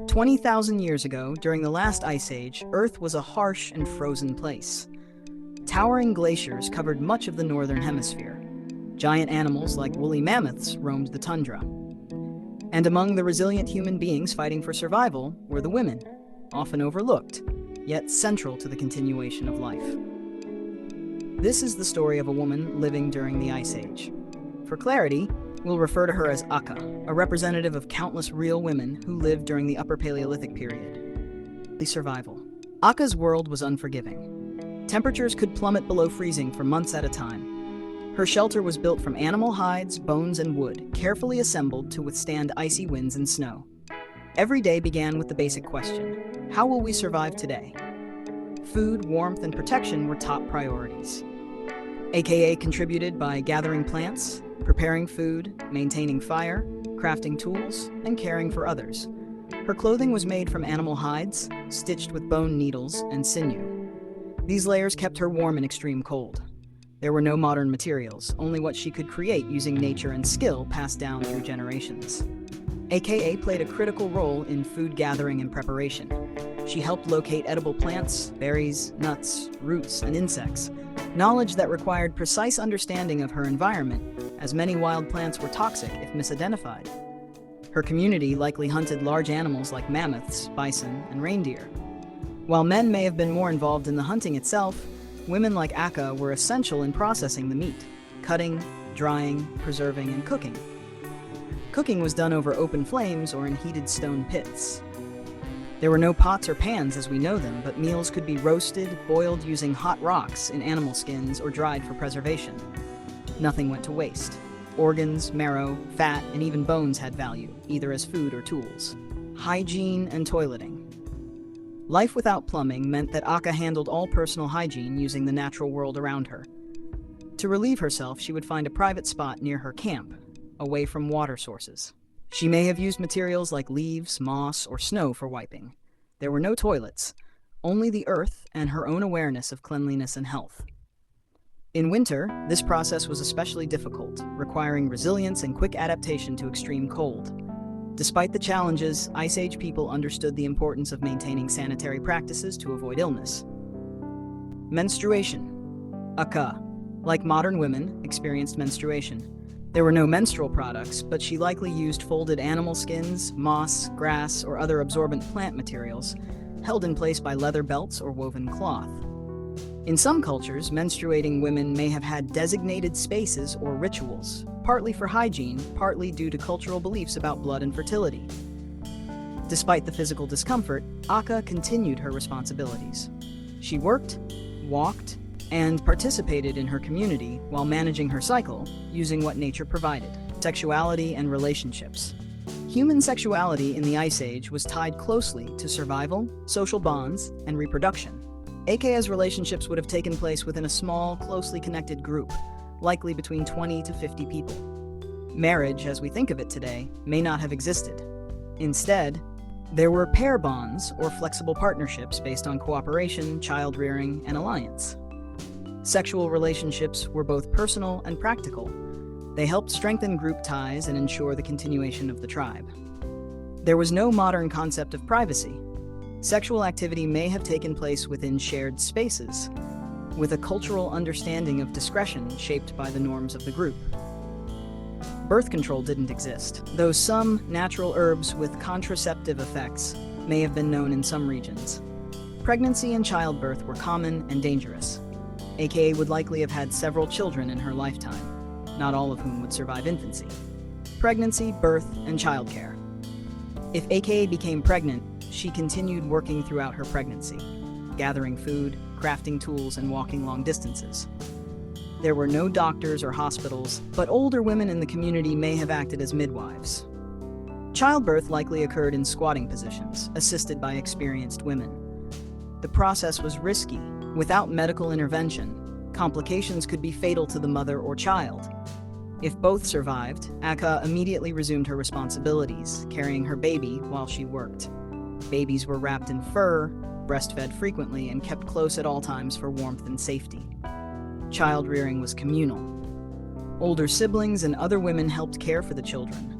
20,000 years ago, during the last ice age, Earth was a harsh and frozen place. Towering glaciers covered much of the northern hemisphere. Giant animals like woolly mammoths roamed the tundra. And among the resilient human beings fighting for survival were the women, often overlooked, yet central to the continuation of life. This is the story of a woman living during the Ice Age. For clarity, we'll refer to her as Akka, a representative of countless real women who lived during the Upper Paleolithic period. The survival. Akka's world was unforgiving. Temperatures could plummet below freezing for months at a time. Her shelter was built from animal hides, bones, and wood, carefully assembled to withstand icy winds and snow. Every day began with the basic question: how will we survive today? Food, warmth, and protection were top priorities. AKA contributed by gathering plants, preparing food, maintaining fire, crafting tools, and caring for others. Her clothing was made from animal hides, stitched with bone needles and sinew. These layers kept her warm in extreme cold. There were no modern materials, only what she could create using nature and skill passed down through generations. AKA played a critical role in food gathering and preparation. She helped locate edible plants, berries, nuts, roots, and insects, knowledge that required precise understanding of her environment, as many wild plants were toxic if misidentified. Her community likely hunted large animals like mammoths, bison, and reindeer. While men may have been more involved in the hunting itself, women like Akka were essential in processing the meat, cutting, drying, preserving, and cooking. Cooking was done over open flames or in heated stone pits. There were no pots or pans as we know them, but meals could be roasted, boiled using hot rocks in animal skins, or dried for preservation. Nothing went to waste. Organs, marrow, fat, and even bones had value, either as food or tools. Hygiene and toileting. Life without plumbing meant that Akka handled all personal hygiene using the natural world around her. To relieve herself, she would find a private spot near her camp, away from water sources. She may have used materials like leaves, moss, or snow for wiping. There were no toilets, only the earth and her own awareness of cleanliness and health. In winter, this process was especially difficult, requiring resilience and quick adaptation to extreme cold. Despite the challenges, Ice Age people understood the importance of maintaining sanitary practices to avoid illness. Menstruation. Akka, like modern women, experienced menstruation. There were no menstrual products, but she likely used folded animal skins, moss, grass, or other absorbent plant materials, held in place by leather belts or woven cloth. In some cultures, menstruating women may have had designated spaces or rituals, partly for hygiene, partly due to cultural beliefs about blood and fertility. Despite the physical discomfort, Akka continued her responsibilities. She worked, walked, and participated in her community while managing her cycle, using what nature provided. Sexuality and relationships. Human sexuality in the Ice Age was tied closely to survival, social bonds, and reproduction. AKA's relationships would have taken place within a small, closely connected group, likely between 20 to 50 people. Marriage, as we think of it today, may not have existed. Instead, there were pair bonds or flexible partnerships based on cooperation, child-rearing, and alliance. Sexual relationships were both personal and practical. They helped strengthen group ties and ensure the continuation of the tribe. There was no modern concept of privacy. Sexual activity may have taken place within shared spaces, with a cultural understanding of discretion shaped by the norms of the group. Birth control didn't exist, though some natural herbs with contraceptive effects may have been known in some regions. Pregnancy and childbirth were common and dangerous. AKA would likely have had several children in her lifetime, not all of whom would survive infancy. Pregnancy, birth, and childcare. If AKA became pregnant, she continued working throughout her pregnancy, gathering food, crafting tools, and walking long distances. There were no doctors or hospitals, but older women in the community may have acted as midwives. Childbirth likely occurred in squatting positions, assisted by experienced women. The process was risky. Without medical intervention, complications could be fatal to the mother or child. If both survived, Akka immediately resumed her responsibilities, carrying her baby while she worked. Babies were wrapped in fur, breastfed frequently, and kept close at all times for warmth and safety. Child rearing was communal. Older siblings and other women helped care for the children,